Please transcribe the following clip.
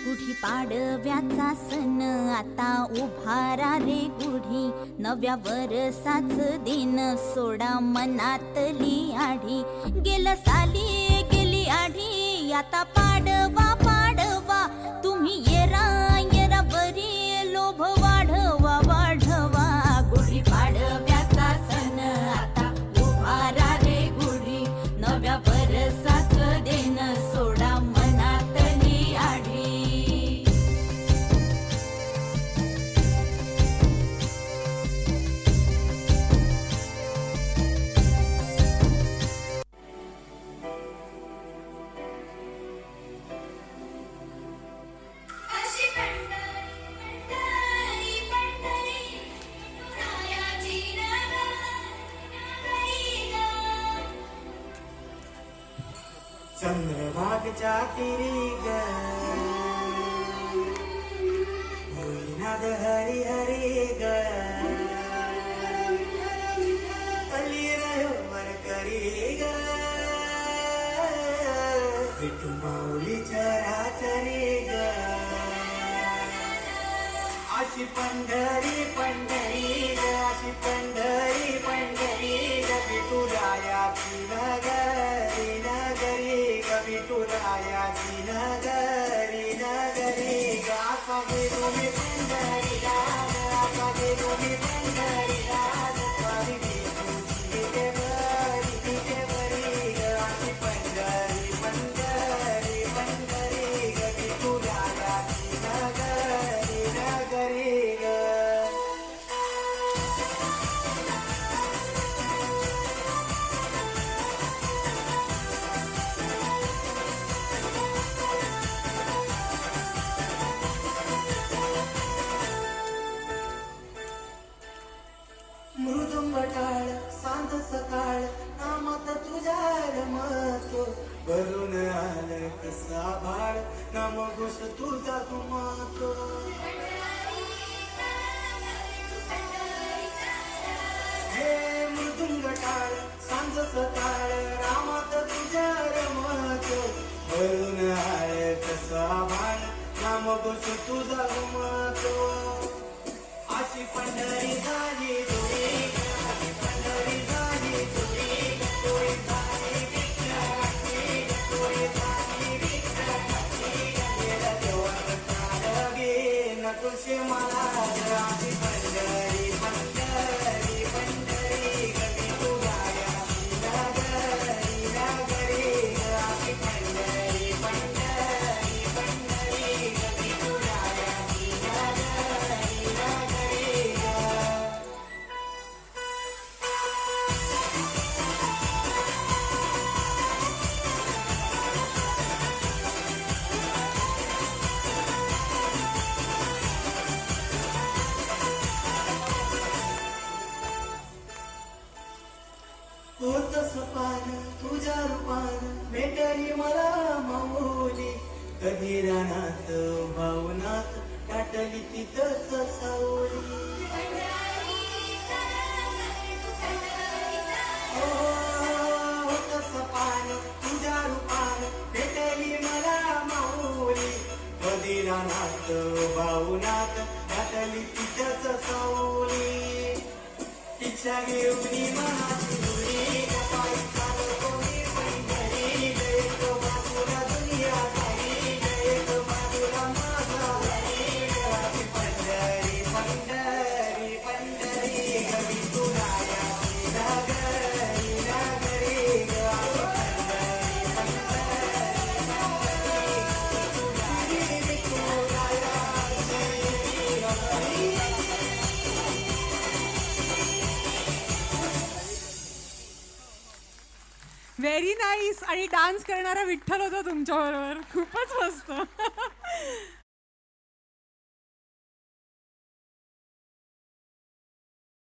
गुढी पाडव्याचा सण आता उभारा रे गुढी, नव्या वरसाच दिन सोडा मनातली आढी. गेलं साली गेली आढी, आता पाडवा पाडवा, तुम्ही येरा येरा बरी, लोभ वाढवा वाढवा. गुढी पाडव्याचा सण आता उभारा रे गुढी, नव्या वरसाच दिन सोडा मनातली आढी. चंद्रभागच्या तिरी ग होईनाद हरी हरी ग, अली रयोवर करी ग, विठू माऊली चराचरी ग. अशी पंढरी पंढरी ग, अशी पंढरी पंढरी ग, विठुरायाची नगरी नगरी ग, विठुरायाची नगरी नगरी ग. असा गेलो मी पंढरीला, असा गेलो मी पंढरीला, स्वामी विठूची विठे बरी ग. अशी पंढरी पंढरी पंढरी ग, विठुरायाची नगरी नगरी ग. मृदुंग टाळ सांज सकाळ, नामात तुझ्या रमतो, भरून आलं कसा भाळ, नाम घोष तुझा घुमतो. हे मृदुंग टाळ सांज सकाळ, नामात तुझ्या रमतो, भरून आलं कसा भाळ, नाम घोष तुझा घुमतो. अशी पंढरी झाली तुझी, अशी पंढरी झाली तुझी, तुझी झाली विठ्ठलाची, तुझी झाली विठ्ठलाची. गेला देवाचं काळ गे नकोशी मला, अशी पंढरी पंढरी पंढरी ग, विठुरायाची नगरी नगरी ग. अशी पंढरी पंढरी पंढरी ग, विठुरायाची नगरी नगरी ग. होतस पान तुझ्या रूपान, भेटली मला माऊली, कधी रानात भावनात काटली तिथंच सावली. होतस पान तुझ्या रूपान, भेटली मला माऊली, कधी रानात भावनात काटली तिथंच सावली. इच्छा घेऊन मनाची दुरी, पायी चालतो मी पंढरी, एक बाजूला दुनिया सारी, एक बाजूला माझा हरी. अशी पंढरी पंढरी पंढरी ग, विठुरायाची नगरी नगरी ग. अशी पंढरी पंढरी पंढरी विठुरायाची नगरी. Very nice. आणि डान्स करणारा विठ्ठल होता तुमच्याबरोबर, खूपच मस्त.